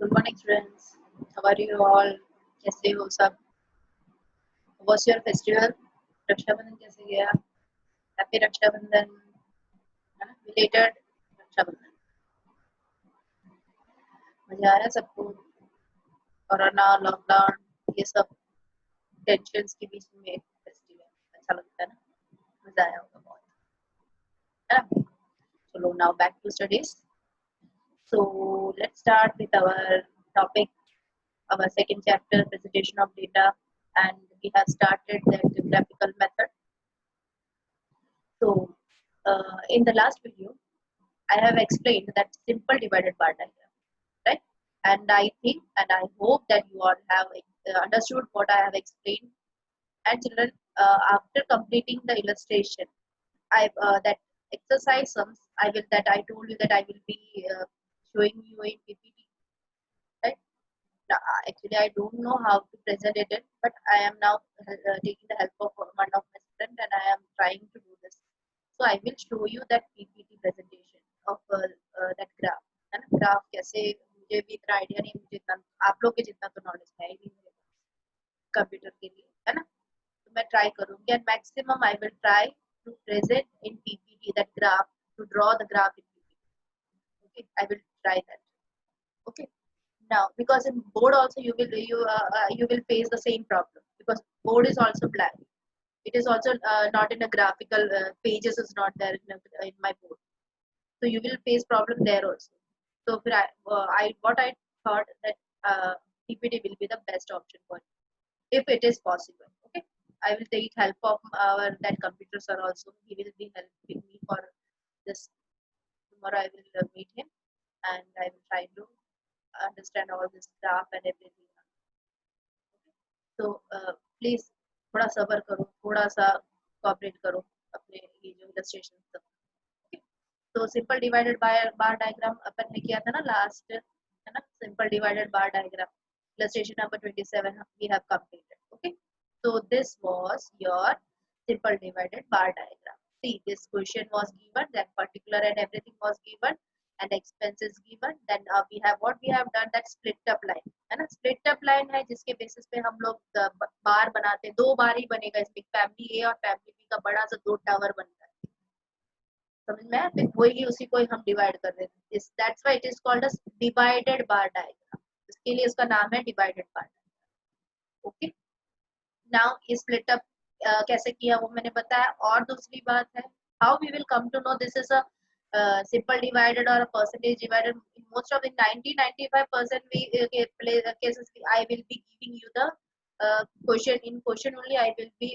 Good morning students, how are you all? कैसे हो सब? Was your festival? रक्षाबंधन कैसे गया? हैप्पी रक्षाबंधन, है ना? बिलेटेड रक्षाबंधन। मजा आया सबको? कोरोना, लॉकडाउन, ये सब टेंशंस के बीच में एक फेस्टिवल अच्छा लगता है ना? मजा आया होगा बहुत, है ना? चलो now back to studies. So let's start with our topic, our second chapter, presentation of data, and we have started the graphical method. So in the last video I have explained that simple divided bar diagram, right? And I think and I hope that you all have understood what I have explained. And children, after completing the illustration, I that exercise sums I told you that I will be showing you in PPT, right? Now, actually, I don't know how to present it, but I am now taking the help of one of my students, and I am trying to do this. So I will show you that PPT presentation of that graph. है ना? Graph कैसे, मुझे भी इतना idea नहीं, मुझे इतना आप लोग के जितना तो नॉलेज है ही नहीं कंप्यूटर के लिए, है ना? तो मैं ट्राई करूंगी and maximum I will try to present in PPT that graph, to draw the graph in PPT. Okay, I will try that. Okay. Now, because in board also you will face the same problem, because board is also blank. It is also not in a graphical pages is not there in my board. So you will face problem there also. So what I thought that PPT will be the best option for you, if it is possible. Okay, I will take help of our that computer sir also. He will be helping me for this. Tomorrow I will meet him and I will try to understand all this graph and everything. तो please थोड़ा सब्र करो, थोड़ा सा cooperate करो अपने ये जो इलस्ट्रेशन सब. तो सिंपल डिवाइडेड बार डायग्राम अपन ने किया था ना लास्ट, है ना? Simple divided bar diagram illustration number 27 we have completed. Okay, so this was your simple divided bar diagram. See, this question was given, that particular and everything was given, and expenses given. Then we have what we have done, that split up line, है ना? split up line है जिसके basis पे हम लोग बार बनाते हैं. दो बार ही बनेगा इसमें, फैमिली ए और फैमिली बी का बड़ा सा दो टावर बनता है, समझ में? फिर वही उसी को हम डिवाइड कर देते हैं. That's why it is called a divided bar diagram. इसके लिए इसका नाम है डिवाइडेड बार. ओके, नाउ ये स्प्लिट अप कैसे किया वो मैंने बताया. और दूसरी बात है, how we will come to know this is a simple divided or a percentage divided. In most of the 90-95% cases I will be giving you the question. In question only I will be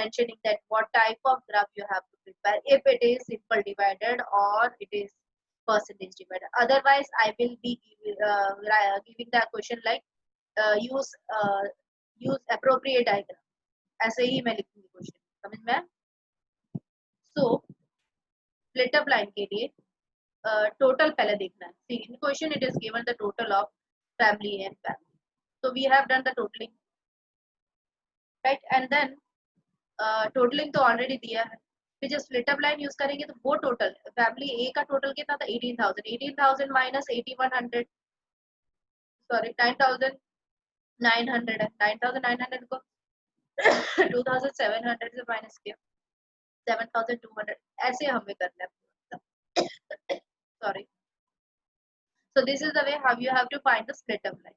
mentioning that what type of graph you have to prepare, if it is simple divided or it is percentage divided. Otherwise I will be giving the question like use appropriate diagram. ऐसे ही मैं लिखूंगी question, समझ में? So split up line के लिए total पहले देखना है. See, in question it is given the total of family and family. So we have done the totaling, right? And then totaling तो already दिया है. फिर जब split up line यूज करेंगे तो वो टोटल फैमिली ए का टोटल कितना था? 18,000. 18,000 माइनस 8100, सॉरी 9,900 है. 9,900 को 2,700 से माइनस किया, 7,200. ऐसे हमें करना है. Sorry. So this is the way how you have to find the split up line.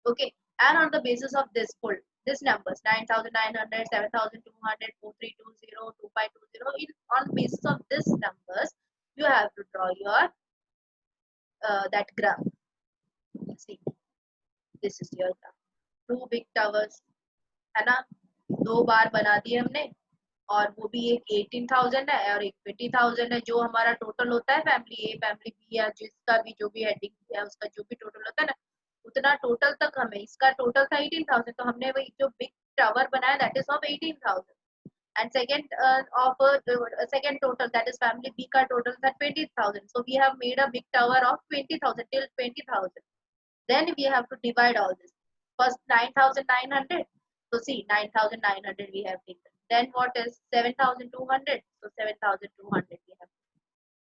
Okay, and on the basis of this full this numbers 9,900, 7,200, 4,320, 2,520, on basis of this numbers you have to draw your that graph. See, this is your graph. Two big towers, है ना? दो बार बना दिए हमने, और वो भी एक 18,000 है और एक 20,000 है. जो हमारा टोटल होता है फैमिली ए फैमिली बी या जिसका भी जो भी हेडिंग है उसका जो भी टोटल होता है ना, उतना टोटल तक हमें, इसका टोटल था 18,000, तो हमने वही जो बिग टावर बनाया that is of 18,000. And second total that is family B का टोटल था 20,000. So we have made a big tower of 20,000 till 20,000. Then we have to divide all this. First 9,900, so see 9,900 we have taken. Then what is 7,200? So 7,200 we have.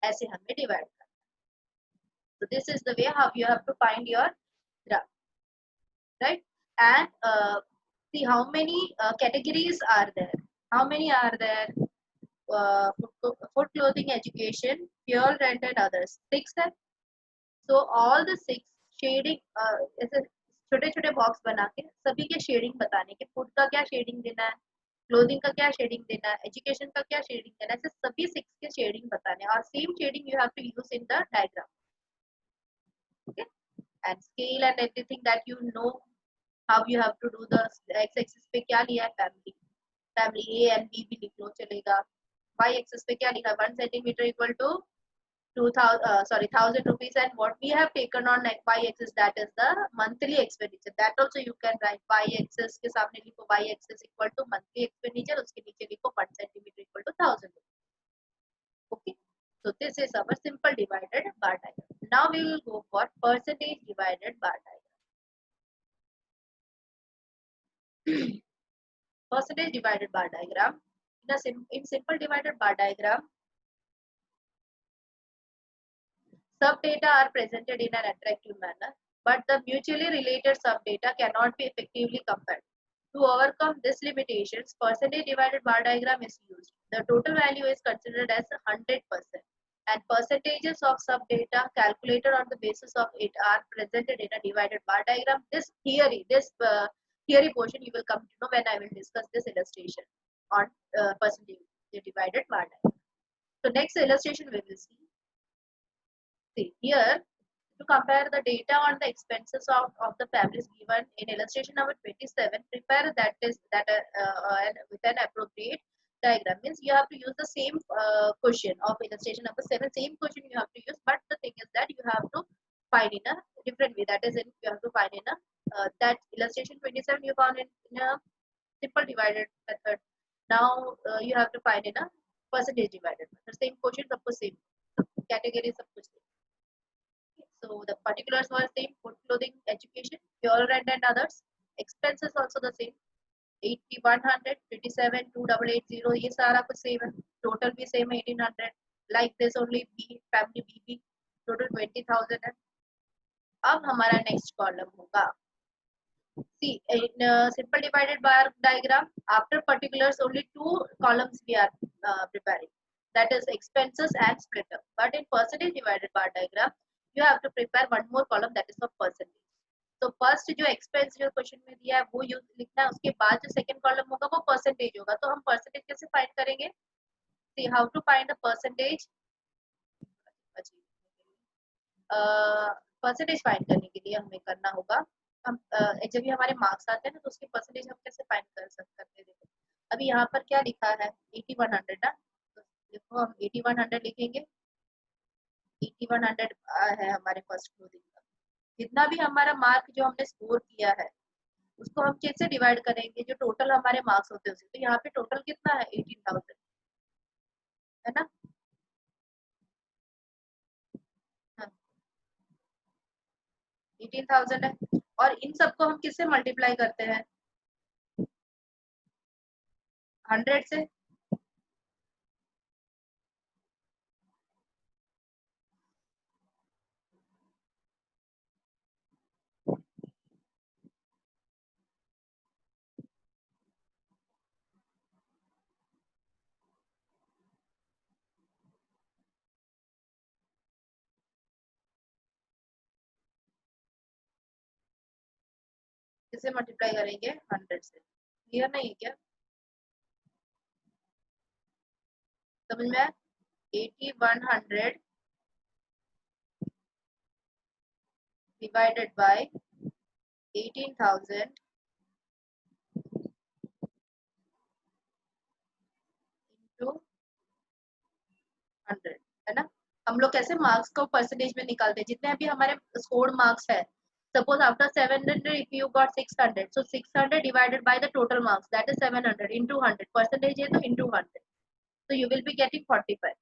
ऐसे हमें divide करना. So this is the way how you have to find your graph, right? And see how many categories are there. How many are there? Food, clothing, education, fuel, rent, and others. 6 है. So all the 6 shading ऐसे छोटे छोटे box बना के सभी के shading बताने के फूड का क्या शेडिंग देना है, क्लोथिंग का क्या शेडिंग देना है, एजुकेशन का क्या शेडिंग देना है, ऐसे सभी 6 के शेडिंग बताने और same shading you have to use in the diagram. Okay, and scale and everything that you know how you have to do the x axis पे क्या लिया है, फैमिली ए एंड बी भी लिख लो चलेगा. y axis पे क्या लिखा है, 1 centimeter equal to 1000 rupees, and what we have taken on y axis that is the monthly expenditure. That also you can write y axis के सामने लिखो y axis equal to monthly expenditure, उसके नीचे लिखो 1 centimeter equal to 1000 rupees. Okay, so this is our simple divided bar diagram. Now we will go for percentage divided bar diagram. Percentage divided bar diagram. In simple divided bar diagram, sub data are presented in an attractive manner, but the mutually related sub data cannot be effectively compared. To overcome this limitations, percentage divided bar diagram is used. The total value is considered as 100%, and percentages of sub data calculated on the basis of it are presented in a divided bar diagram. This theory portion you will come to know when I will discuss this illustration on percentage divided bar diagram. So next illustration we will see. See here, to compare the data on the expenses of the families given in illustration number 27, prepare with an appropriate diagram. Means you have to use the same question of illustration number 7. Same question you have to use, but the thing is that you have to find in a different way. That is, you have to find in a that illustration 27 you found in a simple divided method. Now you have to find in a percentage divided method. Same question, suppose same category, suppose same. So the particulars were same: food, clothing, education, fuel, rent, and others. Expenses also the same: 80, 100, 57, 2880. ये सारा कुछ same है. Total भी same है 1800. Like this only B family BB total 20,000 है. अब हमारा next column होगा. See, in simple divided bar diagram, after particulars only 2 columns we are preparing. That is expenses and split up. But in percentage divided bar diagram, you have to prepare one more column, that is of percentage. So first जो expense जो question में दिया है वो use लिखना है, उसके बाद जो सेकंड कॉलम होगा वो परसेंटेज होगा. तो हम परसेंटेज कैसे फाइंड करेंगे? See how to find the percentage. Percentage find करने के लिए हमें करना होगा, हम जब भी हमारे मार्क्स आते हैं ना तो उसके परसेंटेज हम कैसे फाइंड कर सकते हैं. देखो अभी यहाँ पर क्या लिखा है, 8100 ना. तो देखो हम 8100 लिखेंगे. 8100 है हमारे फर्स्ट क्लोजिंग का. जितना भी हमारा मार्क जो हमने स्कोर किया है उसको हम कैसे डिवाइड करेंगे, जो टोटल हमारे मार्क्स होते हैं उसे. तो यहाँ पे टोटल कितना है, 18,000 है ना. हाँ 18,000 है. और इन सबको हम किससे मल्टीप्लाई करते हैं, 100 से. किससे मल्टीप्लाई करेंगे, 100 से. क्लियर नहीं है क्या, समझ में आया. 8100 divided by 18,000 into 100 है ना. हम लोग कैसे मार्क्स को परसेंटेज में निकालते हैं, जितने अभी हमारे स्कोर्ड मार्क्स है. Suppose after 700 if you got 600, so 600 divided by the total marks, that is 700 into 100. Percentage है तो into 100, so you will be getting 45.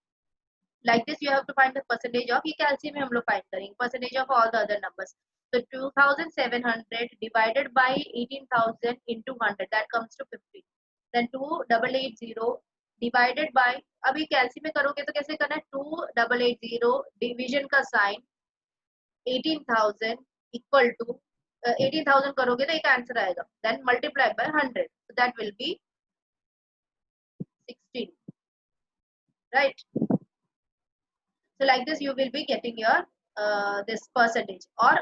Like this you have to find the percentage of, ये कैलसी में हम लोग find करेंगे percentage of all the other numbers. So 2700 divided by 18,000 into 100, that comes to 50. Then 2880 divided by, अभी कैलसी में करोगे तो कैसे करना है, 2880 डिवीजन का साइन 18,000 equal to 18,000 करोगे तो एक आंसर आएगा, then multiply by 100, so that will be 16, right? So like this you will be getting your this percentage, or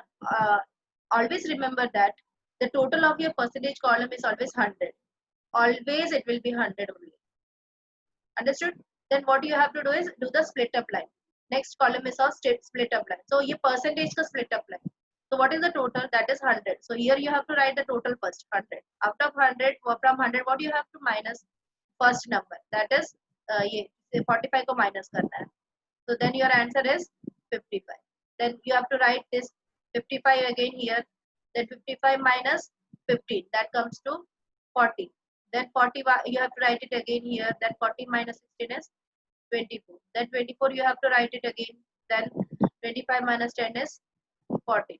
always remember that the total of your percentage column is always 100, always it will be 100 only. Understood? Then what you have to do is do the split up line. Next column is a split up line. So ये percentage का split up line. So what is the total? That is 100. So here you have to write the total first, 100. After 100, from 100 what you have to minus first number. That is ये 45 को minus करना है. So then your answer is 55. Then you have to write this 55 again here. Then 55 minus 15, that comes to 40. Then 40 you have to write it again here. Then 40 minus 16 is 24. Then 24 you have to write it again. Then 25 minus 10 is 14.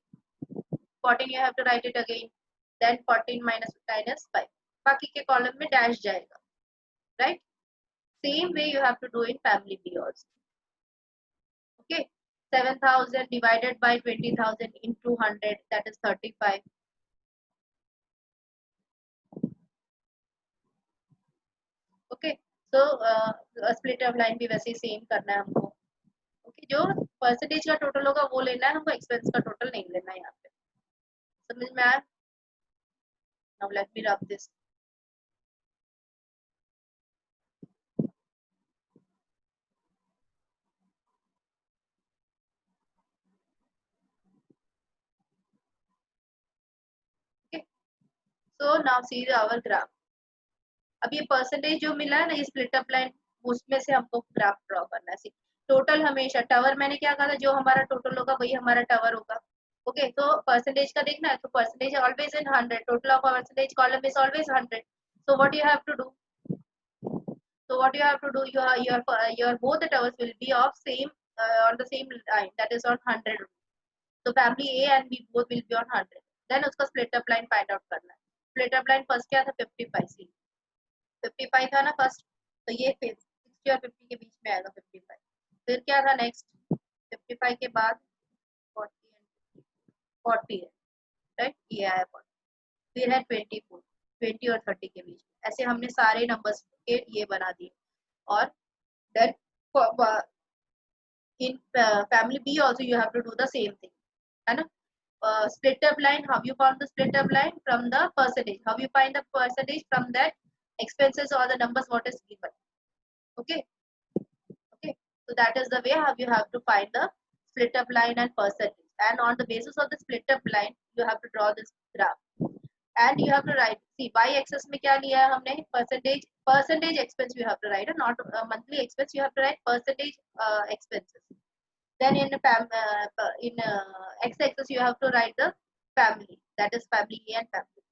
14 you have to write it again. Then 14 minus 9 is 5. बाकी के column में dash जाएगा, right? Same way you have to do in family B also. Okay, 7,000 divided by 20,000 into 100, that is 35. Okay, so split up line भी वैसे ही same करना है हमको. Okay, जो परसेंटेज का टोटल होगा वो लेना है हमको, एक्सपेंस का टोटल नहीं लेना है यहाँ पे. समझ में आया? Now let me rub this. Okay, so now see our graph. अब ये परसेंटेज जो मिला है ना, ये स्प्लिट अप लाइन, उसमें से हमको ग्राफ ड्रॉ करना है. टोटल हमेशा टावर, मैंने क्या कहा था, जो हमारा टोटल होगा वही हमारा टावर होगा. ओके, तो परसेंटेज का देखना है, तो percentage always in 100, total of percentage column is always 100. So what you have to do, your both the towers will be of same on the same line, that is on 100. so family A and B both will be on 100. then उसका split up line find out करना है. split up line first क्या था, 55. 55 था ना first, तो ये 60 और 50 के बीच में आएगा 55. फिर क्या था नेक्स्ट, 55 के बाद 40 है, राइट, ये आया 40. फिर है 24, 20 और 30 के बीच में. ऐसे हमने सारे नंबर्स के ये बना दिए. और then in family B also you have to do the same thing, है ना. Split up line, how you found the split up line? From the percentage. How you find the percentage? From that expenses or the numbers what is given. Okay, okay, so that is the way how you have to find the split up line and percentage. And on the basis of the split up line you have to draw this graph, and you have to write, see y axis में क्या लिया है हमने, percentage expense you have to write, not monthly expense, you have to write percentage expenses. Then in x axis you have to write the family, that is family A and family.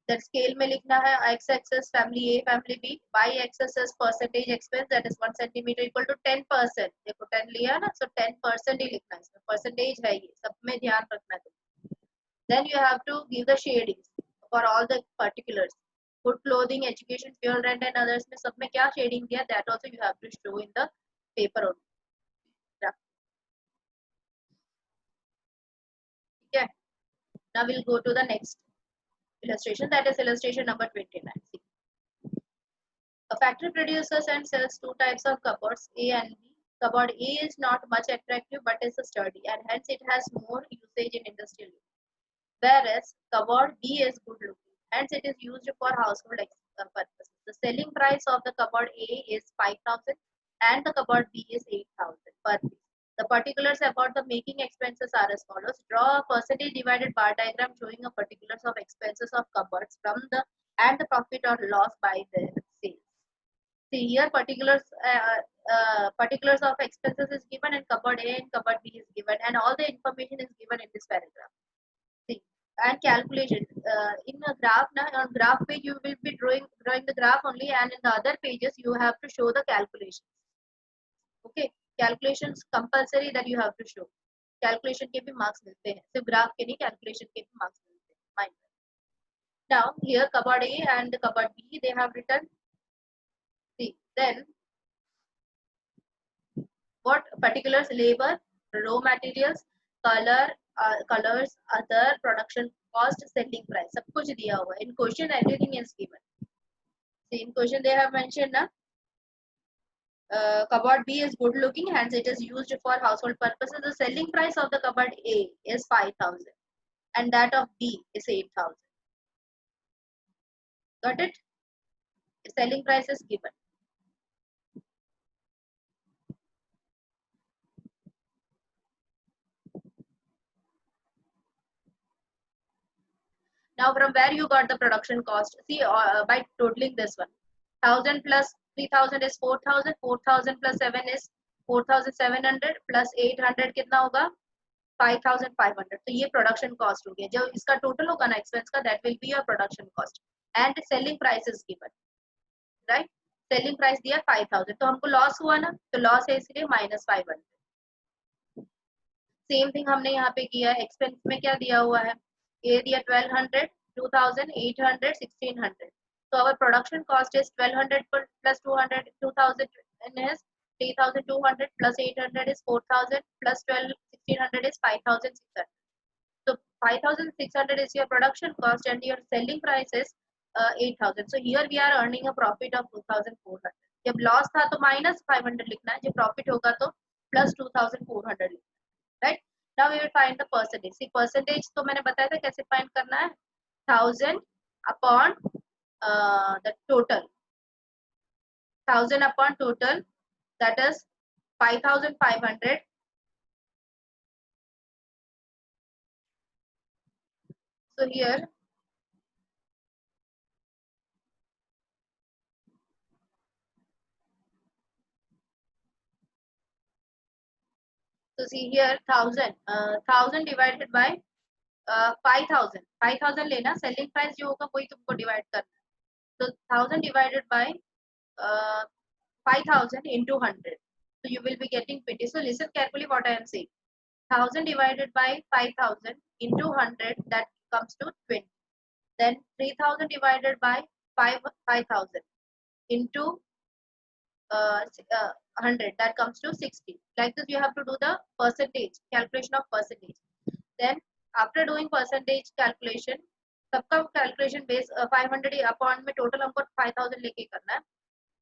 Then scale में लिखना है, x axis family A family B, y axis is percentage expense, that is 1 centimeter equal to 10%. देखो 10 लिया ना, so 10% ही लिखना है, इसमें percentage है, ये सब में ध्यान रखना है. Then you have to give the shadings for all the particulars. Food, clothing, education, fuel, rent and others में सब में क्या shading दिया, that also you have to show in the paper only. Okay. Now we'll go to the next illustration, that is illustration number 29. See. A factory produces and sells two types of cupboards, A and B. Cupboard A is not much attractive but is sturdy and hence it has more usage in industrial use. Whereas cupboard B is good looking, hence it is used for household purposes. The selling price of the cupboard A is 5,000 and the cupboard B is 8,000 per piece. The particulars about the making expenses are as follows. Draw a percentage divided bar diagram showing the particulars of expenses of cupboards from the and the profit or loss by the sales. See here particulars of expenses is given and cupboard A and cupboard B is given, and all the information is given in this paragraph. See, and calculation in a graph now, on graph page you will be drawing the graph only, and in the other pages you have to show the calculations. Okay, calculations compulsory that you have to show. Calculation के भी marks मिलते हैं, सिर्फ graph के नहीं, calculation के भी marks मिलते हैं. Mind. Now here cupboard A and cupboard B they have written. See, then what particulars, labor, raw materials, colors, other production cost, selling price, सब कुछ दिया हुआ है. In question everything is given. See, in question they have mentioned na, cupboard B is good looking, hence it is used for household purposes. The selling price of the cupboard A is 5,000 and that of B is 8,000. Got it? The selling price is given. Now from where you got the production cost? See, by totaling this one, 1,000 plus 3,000 is 4,000, 4,000 plus 7 is 4,700 plus 800 कितना होगा 5,500. तो ये production cost हो गया. जो इसका total होगा ना एक्सपेंस का, that will be your production cost and selling price is given. Right, selling price दिया 5,000, तो हमको लॉस हुआ ना, तो लॉस है इसलिए -500. सेम थिंग हमने यहाँ पे किया है. एक्सपेंस में क्या दिया हुआ है, ये दिया 1,200, 2,000, 800, 1,600. So our production cost is 1,200 plus 200, 2,000 is 3,200 plus 800 is 4,000 plus 1,600 is 5,600. So 5,600 is your production cost and your selling price is 8,000. So here we are earning a profit of 2,400. जब लॉस था तो -500 लिखना है, जब प्रॉफिट होगा तो +2,400 लिखना है. Right, now we will find the percentage. See percentage तो मैंने बताया था कैसे फाइंड करना है. 1,000 upon the total, 1,000 upon total, that is 5,500. So here so see here 1,000 divided by 5,000. 5,000 लेना, सेलिंग प्राइस जो होगा वही तुमको डिवाइड करना है. तो 1,000 divided by 5,000 into 100. So you will be getting 20. So listen carefully what I am saying. 1,000 divided by 5,000 into 100, that comes to 20. Then 3,000 divided by 5,000 into 100, that comes to 60. Like this you have to do the percentage calculation of percentage. Then after doing percentage calculation, सबका calculation base 500 upon में total हमको 5,000 लेके करना है,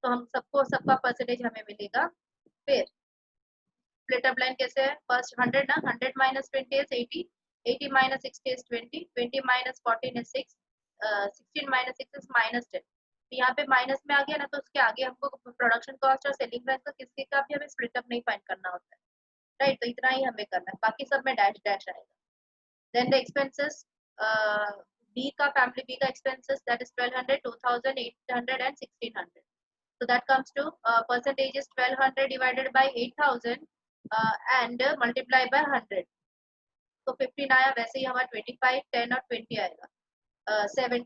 तो हम सबको सबका परसेंटेज हमें मिलेगा. फिर स्प्लिट अप लाइन कैसे है, फर्स्ट 100 ना, 100 minus 20 is 80, 80 minus 60 is 20, 20 minus 14 is 6, 16 minus 6 is -10. तो यहाँ पे माइनस में आ गया ना, तो उसके आगे हमको प्रोडक्शन कॉस्ट और सेलिंग प्राइस का किसी का भी हमें स्प्लिट अप नहीं फाइंड करना होता है. राइट, तो इतना ही हमें करना है, बाकी सब में डैश डैश आएगा. देन द एक्सपेंसेस, बी का फैमिली बी का expenses that is 1,200, 2,000, 800 and 1,600. So that comes to percentage is 1,200 divided by 8,000 and multiply by 100. तो 15 आया, वैसे ही हमारा 25, 10 और 20 आएगा. 7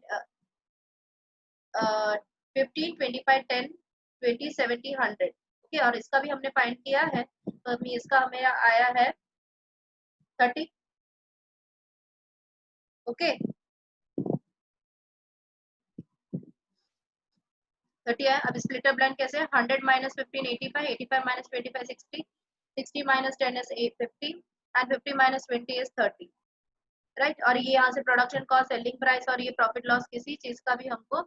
15, 25, 10, 20, 70, 100. ओके, और इसका भी हमने फाइंड किया है, तो अभी इसका हमें आया है 30. ओके, 30 आया. अब स्प्लिट अप लाइन कैसे है, 100 minus 15 85, 85 minus 25 60, 60 minus 10 is 850 and 50 minus 20 is 30. Right, और ये यहाँ से प्रोडक्शन कॉस्ट, सेलिंग प्राइस और ये प्रॉफिट लॉस किसी चीज का भी हमको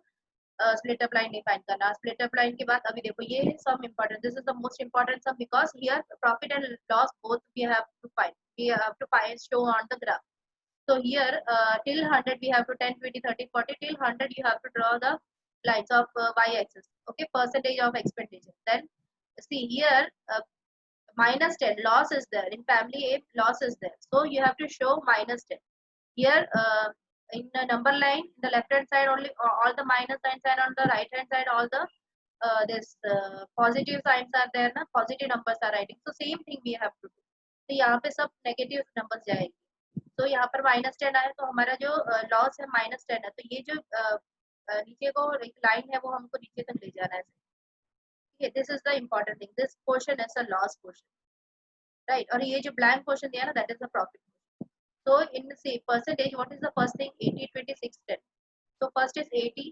स्प्लिट अप लाइन नहीं फाइंड करना. स्प्लिट अप लाइन के बाद अभी देखो ये sum important, this is the most important sum because here profit and loss both we have to find, we have to find show on the graph. So here till 100 we have to 10, 20, 30, 40. Till 100 you have to draw the lines of y-axis. Okay, percentage of expenditure. Then see here -10 loss is there in family A, loss is there. So you have to show -10. Here in the number line, in the left hand side only all the minus signs, and on the right hand side all the this positive signs are there. Na positive numbers are writing. So same thing we have to do. तो यहाँ पे सब negative numbers जाएगी. तो यहाँ पर -10 आया, तो हमारा जो लॉस है -10 है, तो ये जो नीचे को एक लाइन है वो हमको नीचे तक ले जाना है. ठीक है, this is the important thing, this portion is a loss portion. Right, और ये जो ब्लैंक पोर्शन दिया ना, that is the profit. So in say percentage, what is the first thing, 80, 20, 6, 10. So first is 80,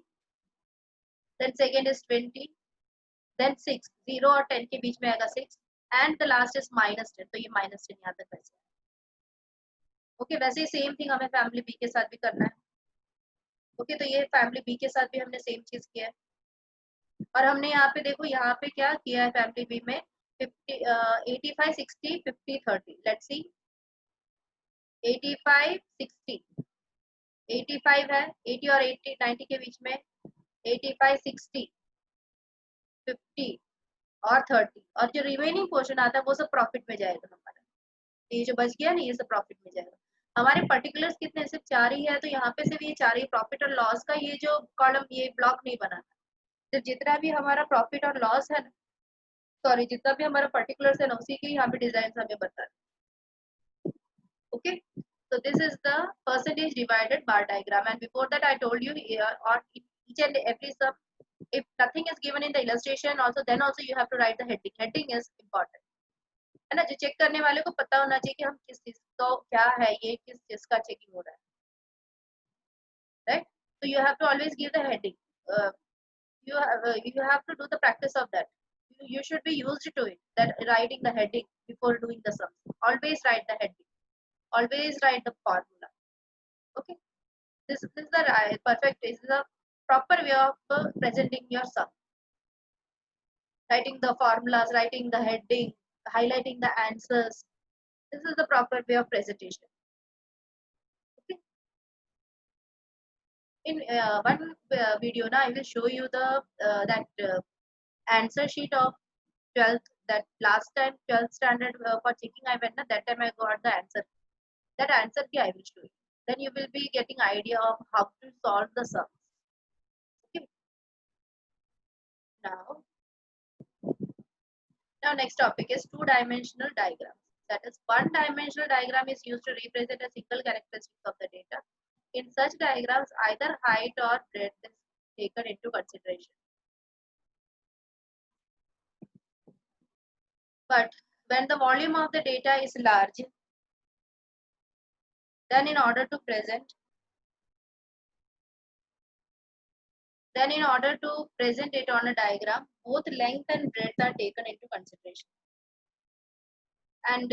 then second is 20, then 6, 0 और 10 के बीच में आएगा 6, and the last is -10. तो ये -10 यहाँ तक वैसे. ओके वैसे ही सेम थिंग हमें फैमिली बी के साथ भी करना है। ओके तो ये फैमिली बी के साथ भी हमने सेम चीज किया है और हमने यहाँ पे देखो यहाँ पे क्या किया है फैमिली बी में 85 60 50 30 लेट्स सी 85 60 85 है 80 और 80 90 के बीच में 85 60 50 और 30 और जो रिमेनिंग पोर्शन आता है वो सब प्रॉफिट में जाएगा हमारा। ये जो बच गया ना ये सब प्रॉफिट में जाएगा। हमारे पर्टिकुलर्स कितने सिर्फ 4 ही है तो यहाँ पे सिर्फ ये 4 ही प्रॉफिट और लॉस का ये जो कॉलम ये ब्लॉक नहीं बनाना। सिर्फ जितना भी हमारा प्रॉफिट और लॉस है ना सॉरी जितना भी हमारा पर्टिकुलर्स है ना उसी के यहाँ पे डिजाइन हमें बता है। Okay so this is the percentage divided bar diagram and before that I told you or each and every sum if nothing is given in the illustration also then also you have to write the heading is important है ना जो check करने वाले को पता होना चाहिए कि हम किस चीज को क्या है ये किस चीज का चेकिंग हो रहा है right so you have to always give the heading uh, you have to do the practice of that you should be used to it that writing the heading before doing the sum always write the heading always write the formula okay this is the perfect this is the proper way of presenting your sum writing the formulas writing the heading highlighting the answers this is the proper way of presentation okay in one video now I will show you the that answer sheet of 12th that last time 12th standard for checking I went na, that time I got the answer that answer key I will show you then you will be getting idea of how to solve the sums okay now now next topic is two-dimensional diagrams that is one-dimensional diagram is used to represent a single characteristic of the data in such diagrams either height or breadth is taken into consideration but when the volume of the data is large then in order to present then in order to present it on a diagram both length and breadth are taken into consideration and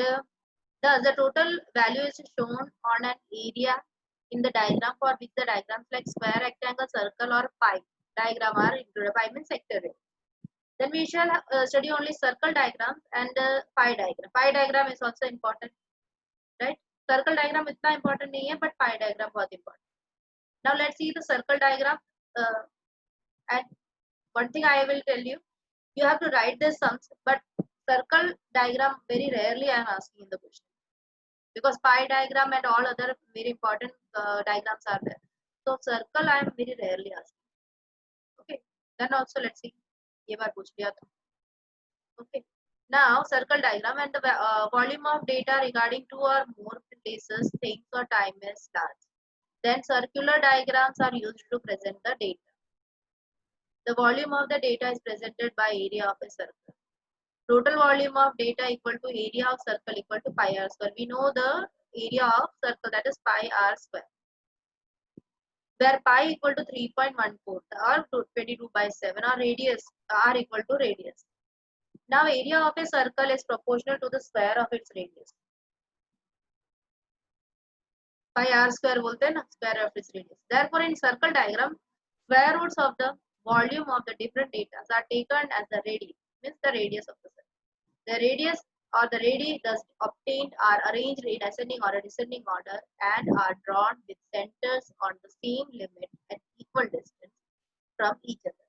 thus the total value is shown on an area in the diagram for which the diagrams like square rectangle circle or pie diagram are included. Pie means sector then we shall study only circle diagrams and pie diagram. Pie diagram is also important right circle diagram इतना important नहीं है but pie diagram बहुत important. Now let's see the circle diagram and one thing I will tell you you have to write the sums but circle diagram very rarely I am asking in the question because pie diagram and all other very important diagrams are there so circle I am very rarely asking okay then also let's see ये बार पूछ लिया था okay now circle diagram and the volume of data regarding two or more places things or time is large then circular diagrams are used to present the data the volume of the data is presented by area of a circle total volume of data equal to area of circle equal to pi r square we know the area of circle that is pi r square where pi equal to 3.14 or 22 by 7 or radius r equal to radius now area of a circle is proportional to the square of its radius pi r square बोलते हैं ना square of its radius therefore in circle diagram square roots of the volume of the different data are taken as the radius means the radius of the circle the radius or the radii thus obtained are arranged in ascending or a descending order and are drawn with centers on the same limit at equal distance from each other.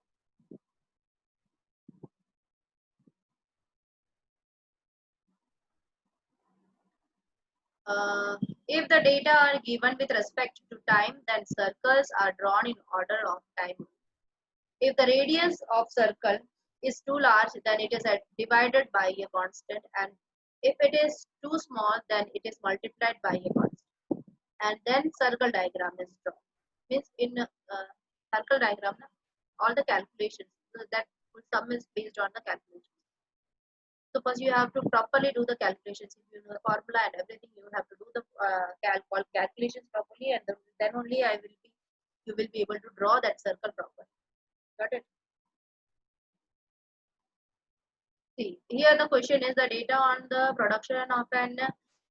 If the data are given with respect to time, then circles are drawn in order of time. If the radius of circle is too large, then it is divided by a constant, and if it is too small, then it is multiplied by a constant. And then circle diagram is drawn. Means in circle diagram, all the calculations that sum is based on the calculations. So first you have to properly do the calculations. If you know the formula and everything, you have to do the calculations properly, and then only you will be able to draw that circle properly. Got it? See, here the question is the data on the production of an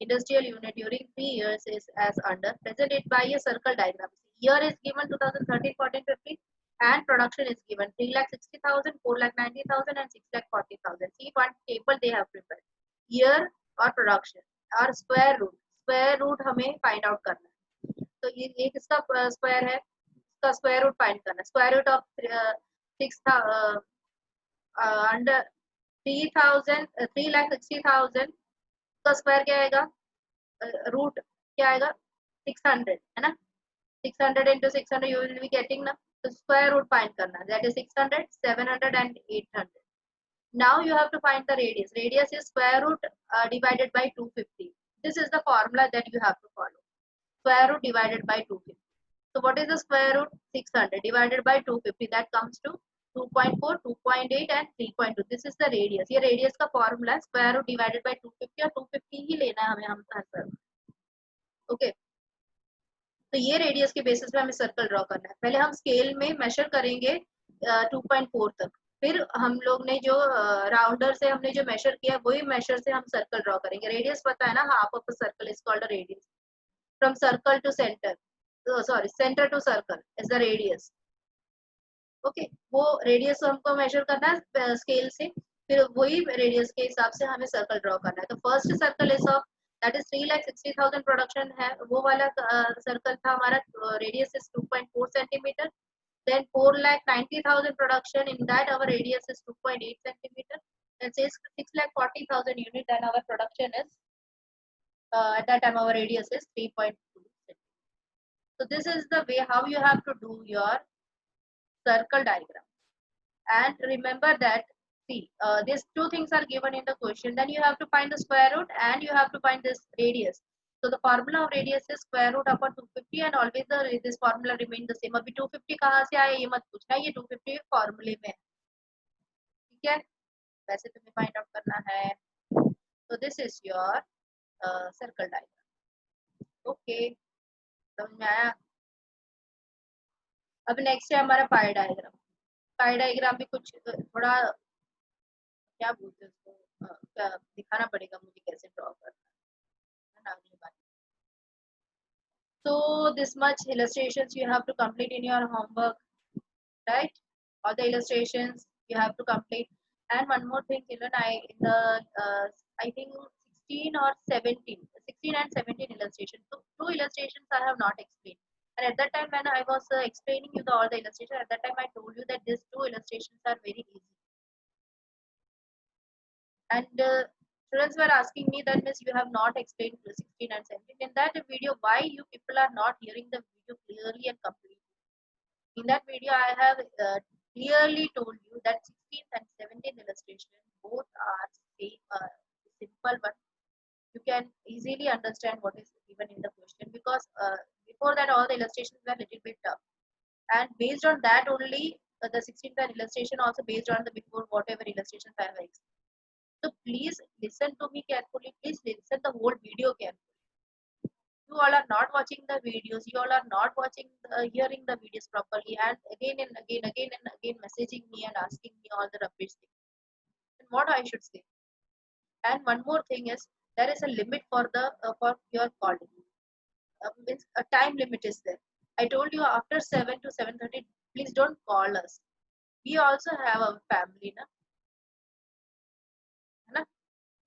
industrial unit during 3 years is as under. Present it by a circle diagram. Year is given 2013, 14, 15, and production is given 3,60,000, 4,90,000, and 6,40,000. See one table they have prepared. Year or production और square root. Square root हमें find out करना है. तो ये एक इसका square है, इसका square root find करना है. Square root of 6 under 3,000 3,60,000 का स्क्वायर क्या आएगा, रूट क्या आएगा 600 है ना, 600 into 600 you will be getting ना, तो स्क्वायर रूट फाइंड करना, that is 600 700 and 800. Now you have to find the radius. Radius is square root divided by 250. This is the formula that you have to follow. Square root divided by 250. So what is the square root? 600 divided by 250, that comes to 2.4, 2.8 and 3.2. This is the radius. ये radius का formula है, square root divided by 250 और 250 ही लेना है हमें हम answer. Okay, तो ये रेडियस के बेसिस पे हमें सर्कल ड्रॉ करना है. पहले हम स्केल में मेजर करेंगे 2.4 तक, फिर हम लोग ने जो राउंडर से हमने जो मेजर किया वही मेजर से हम सर्कल ड्रॉ करेंगे. रेडियस पता है ना, half of a circle is called a radius. From circle to centre, sorry centre to circle is the radius. Okay, वो रेडियस हमको मेजर करना है स्केल से, फिर वही रेडियस के हिसाब से हमें सर्कल ड्रॉ करना है. तो first circle is of that is 3,60,000 production है, वो वाला सर्कल था हमारा, radius is 2.4 centimetre. Then 4,90,000 production, in that our radius is 2.8 centimeter. That says 6,40,000 unit, then our production is at that time our radius is 3.2 centimeter. So this is the way how you have to do your circle diagram. And remember that, see, these two things are given in the question, then you have to find the square root and you have to find this radius. So the formula of radius is square root upon 250 and always this formula remain the same. अभी 250 कहाँ से आया ये मत पूछना, ये 250 फॉर्मूले में है, ठीक है, वैसे तुम्हें फाइंड आउट करना है. तो this is your circle diagram. Okay, समझ में आया. अब नेक्स्ट है हमारा पाई डायग्राम. पाई डायग्राम भी कुछ थोड़ा क्या बोलते हैं उसको, क्या दिखाना पड़ेगा मुझे कैसे ड्रॉ करना है ना अगली बार. So this much illustrations you have to complete in your homework, right? All the illustrations you have to complete. And one more thing, children, in the I think 16 or 17, 16 and 17 illustrations. So two illustrations I have not explained. And at that time when I was explaining you all the illustrations, at that time I told you that these two illustrations are very easy. And students were asking me that, Miss, you have not explained 16 and 17. In that video, why you people are not hearing the video clearly and completely? In that video, I have clearly told you that 16 and 17 illustration both are same, simple, but you can easily understand what is given in the question, because before that all the illustrations were a little bit tough, and based on that only the 16th illustration also based on the before whatever illustrations I have explained. So please listen to me carefully. Please listen the whole video carefully. You all are not watching the videos. You all are not watching, hearing the videos properly, and again and again messaging me and asking me all the rubbish things. And what I should say. And one more thing is, there is a limit for the for your calling. Means a time limit is there. I told you after 7 to 7:30, please don't call us. We also have a family, na? है ना?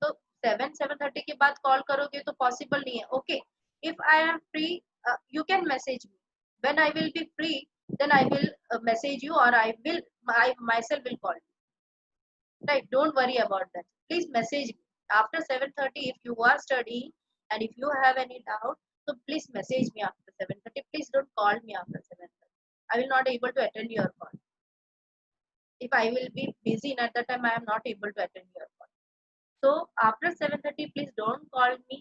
तो 7:30 के बाद call करोगे तो possible नहीं है. Okay, if I am free, you can message me. When I will be free, then I will message you, or I myself will call you. Right? Don't worry about that. Please message me after 7:30 if you are studying, and if you have any doubt, so please message me after 7:30. Please don't call me after 7:30. I will not able to attend your call. If I will be busy, and at that time I am not able to attend your call. So after 7:30, please don't call me,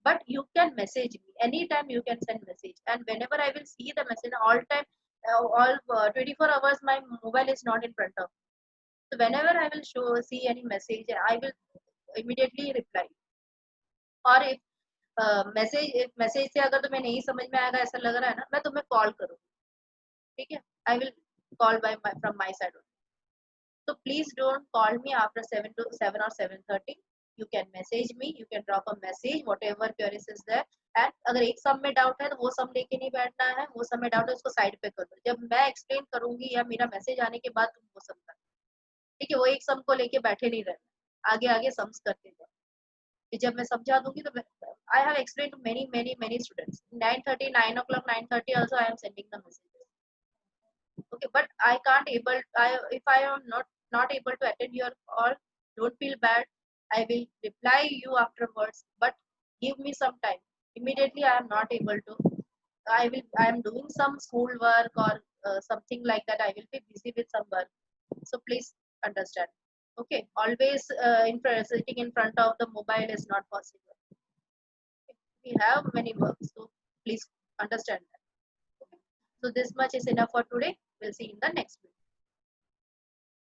but you can message me anytime. You can send message, and whenever I will see the message, all time, all 24 hours, my mobile is not in front of me. So whenever I will see any message, I will immediately reply. और if message से अगर तुम्हें नहीं समझ में आएगा, ऐसा लग रहा है ना, मैं तुम्हें कॉल करूँगी, ठीक है? I will call from my side. So please don't call me after 7 or 7:30. you can message me, you can drop a message, whatever queries is there. And अगर एक सम में डाउट है तो वो सम लेके नहीं बैठना है, वो सम में डाउट है उसको साइड पे कर दो, जब मैं एक्सप्लेन करूंगी या मेरा मैसेज आने के बाद तुम वो सम कर, ठीक है, वो एक सम को लेके बैठे नहीं रहना, आगे आगे सम्स करते जाओ, जब मैं समझा दूंगी तो I have explain to many many many students 9:30 9 o'clock 9:30 also I am sending the messages, okay, but I can't able if I am not able to attend your call, don't feel bad, I will reply you afterwards, but give me some time, immediately I am not able to, I am doing some school work or something like that, I will be busy with some work, so please understand, okay, always sitting in front of the mobile is not possible, okay? We have many works, so please understand that, okay? So this much is enough for today, we'll see in the next video.